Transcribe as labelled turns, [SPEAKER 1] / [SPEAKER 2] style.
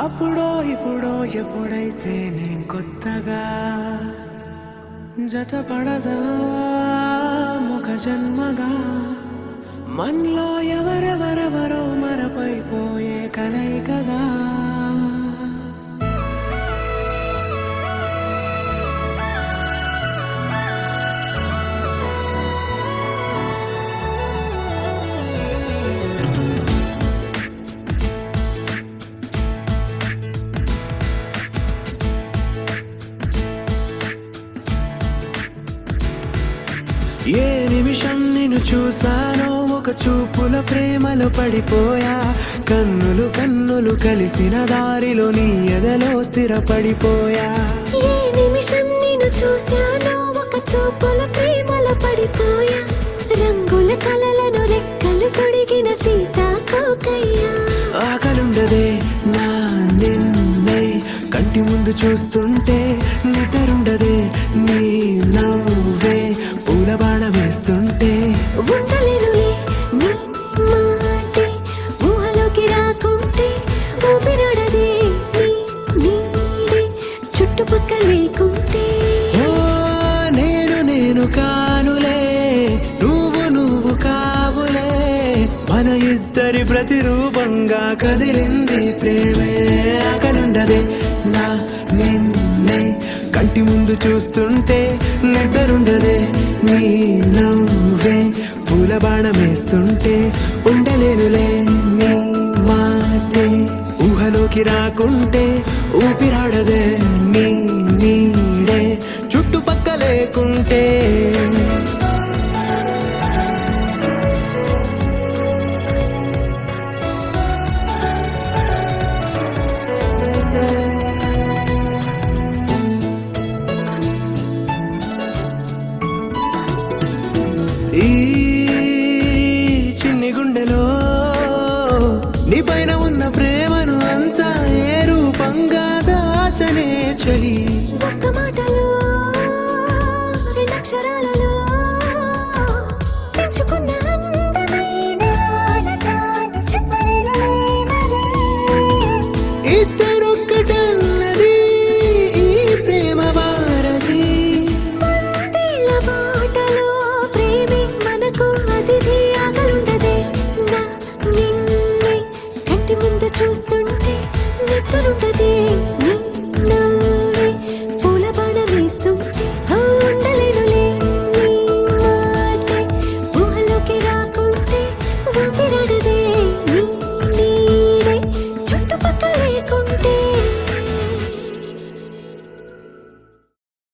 [SPEAKER 1] అప్పుడో ఇప్పుడో ఎప్పుడైతే నేను కొత్తగా జతపడదా ఒక జన్మగా మనలో ఎవరెవరెవరో మరపైపోయే కలయికగా ఏ నిమిషం నిన్ను చూసానో ఒక చూపుల ప్రేమలో పడిపోయా కన్నులు కన్నులు కలిసిన దారిలో నీ ఎదలో స్థిరపడిపోయా
[SPEAKER 2] ఏ నిమిషం నిన్ను చూసానో ఒక చూపుల ప్రేమలో పడిపోయా రంగుల కలలను రెక్కలు తొడిగిన సీతాకోకయ్యా
[SPEAKER 1] ఆకలుండదే నా నిన్నే కంటి ముందు చూస్తుంటే నిద్రుండదే నీ నవ్వే పూల బాణం వేస్తుంటే
[SPEAKER 2] ఉండలేనులే నీ మాటే ఊహలోకి రాకుంటే ఊపిరాడదే నీ నీడే చుట్టుపక్కల లేకుంటే
[SPEAKER 1] ఓ నేను కానులే నువ్వు కావులే మన ఇద్దరి ప్రతిరూపంగా కదిలింది ప్రేమే ఆకలుండదే నా నిన్నే కంటి ముందు చూస్తుంటే నిద్రుండదే నీ నవ్వే పూల బాణం వేస్తుంటే ఉండలేనులే నీ మాటే ఊహలోకి రాకుంటే ఊపిరాడదే నీ నీడే చుట్టుపక్క లేకుంటే ఈ చిన్ని గుండెలో నీ పైన ఉన్న ప్రేమను అంతా ఏ రూపంగా దాచనే చలి
[SPEAKER 2] ఒక్క మాటలో రెండక్షరాలలో